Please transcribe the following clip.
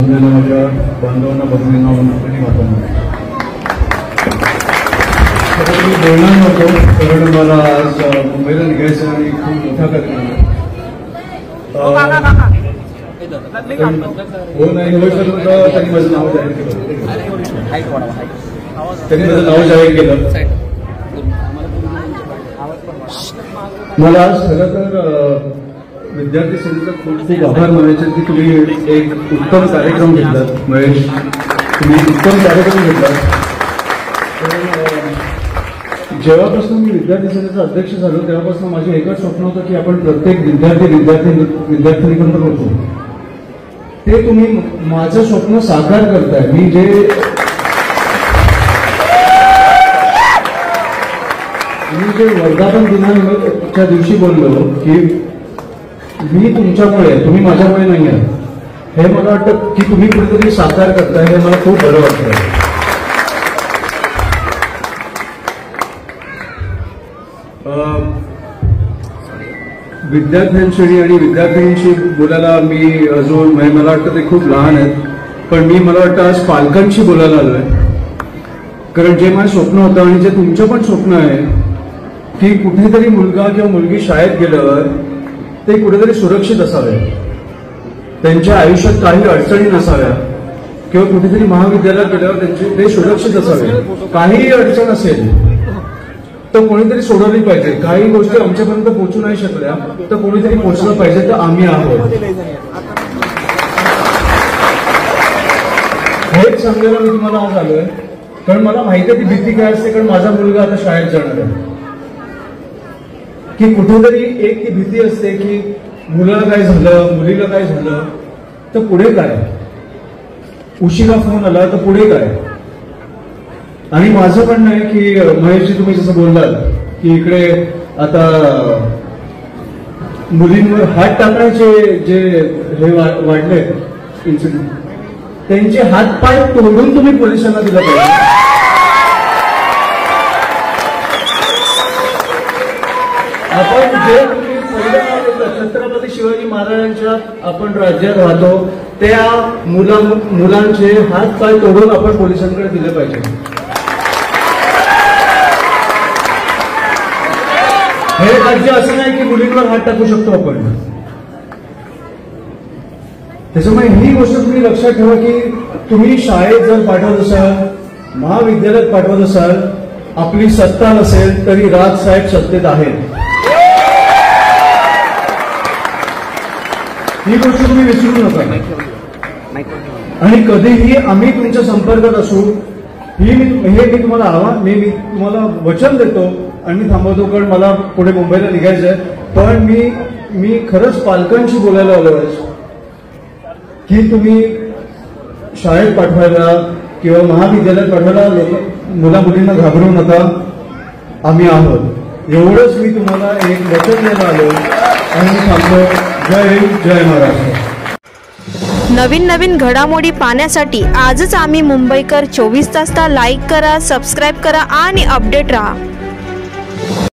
जमलेल्या माझ्या बांधवांना भगिनींना आणि मातांना मी बोलणार नव्हतो, कारण मला आज मुंबईला निघायचं आणि खूप मोठा कार्यक्रम आहे. हो नाही होय सर, त्यांनी माझं नाव जाहीर केलं. मला आज खरं तर विद्यार्थी सेनेचा खूप खूप आभार मानायचे की तुम्ही एक उत्तम कार्यक्रम घेतलात. महेश, तुम्ही उत्तम कार्यक्रम घेतलात. जेव्हापासून मी विद्यार्थी सेनेचा अध्यक्ष झालो तेव्हापासून माझे एकच स्वप्न होतं की आपण प्रत्येक विद्यार्थिनीपर्यंत पोहोचू. ते तुम्ही माझं स्वप्न साकार करताय. मी जे वर्धापन दिनाच्या दिवशी बोललो की मी तुमच्यामुळे, तुम्ही माझ्यामुळे नाही आहे, हे मला वाटतं की तुम्ही कुठेतरी साकार करताय. हे मला खूप बरं वाटतं. विद्यार्थ्यांशी आणि विद्यार्थ्यांशी बोलायला मी अजून मला वाटतं ते खूप लहान आहेत, पण मला वाटतं आज पालकांशी बोलायला आलोय. कारण जे माझं स्वप्न होतं आणि जे तुमचं पण स्वप्न आहे की कुठेतरी मुलगा किंवा मुलगी शाळेत गेल्यावर ते कुठेतरी सुरक्षित असावे, त्यांच्या आयुष्यात काही अडचणी नसाव्या, किंवा कुठेतरी महाविद्यालयात गेल्यावर ते सुरक्षित असावे. काहीही अडचण असेल तर कोणीतरी सोडवली पाहिजे. काही गोष्टी आमच्यापर्यंत पोहोचू नाही शकल्या तर कोणीतरी पोहोचलं पाहिजे, तर आम्ही आहोत. हेच सांगायला मी तुम्हाला आज आलोय, कारण मला माहिती आहे ती भीती काय असते. कारण माझा मुलगा आता शाळेत जाणार आहे, की कुठेतरी एक ती भीती असते की मुलाला काय झालं, मुलीला काय झालं तर पुढे काय, उशिरा फोन आला तर पुढे काय. आणि माझं म्हणणं आहे की महेशजी, तुम्ही जसं बोललात की इकडे आता मुलींवर हात टाकण्याचे जे हे वाढले इन्सिडेंट, त्यांचे हात पाय तोडून तुम्ही पोलिसांना दिलं पाहिजे. आपण जे तुम्ही पहिल्या छत्रपती शिवाजी महाराजांच्या आपण राज्यात राहतो त्या मुलांचे हात पाय तोडून आपण पोलिसांकडे दिले पाहिजे. हे राज्य असं नाही की मुलींवर हात टाकू शकतो आपण. त्याच्यामुळे ही गोष्ट तुम्ही लक्षात ठेवा की तुम्ही शाळेत जर पाठवत असाल, महाविद्यालयात पाठवत असाल, आपली सत्ता नसेल तरी राजसाहेब सत्तेत आहेत. ही गोष्ट तुम्ही विसरू नका. आणि कधीही आम्ही तुमच्या संपर्कात असू, हे मी तुम्हाला वचन देतो आणि मी थांबवतो, कारण मला पुढे मुंबईला निघायचंय. पण मी खरंच पालकांशी बोलायला आलोय की तुम्ही शाळेत पाठवायला किंवा महाविद्यालयात पाठवायला मुला मुलींना घाबरू नका, आम्ही आहोत. एवढंच मी तुम्हाला एक वचन द्यायला आलो आणि मी थांबतो. जय हिंद, जय महाराष्ट्र. नवीन घडामोडी पाहण्यासाठी आजच आम्ही मुंबईकर 24 तासला लाईक करा, सबस्क्राईब करा आणि अपडेट रहा.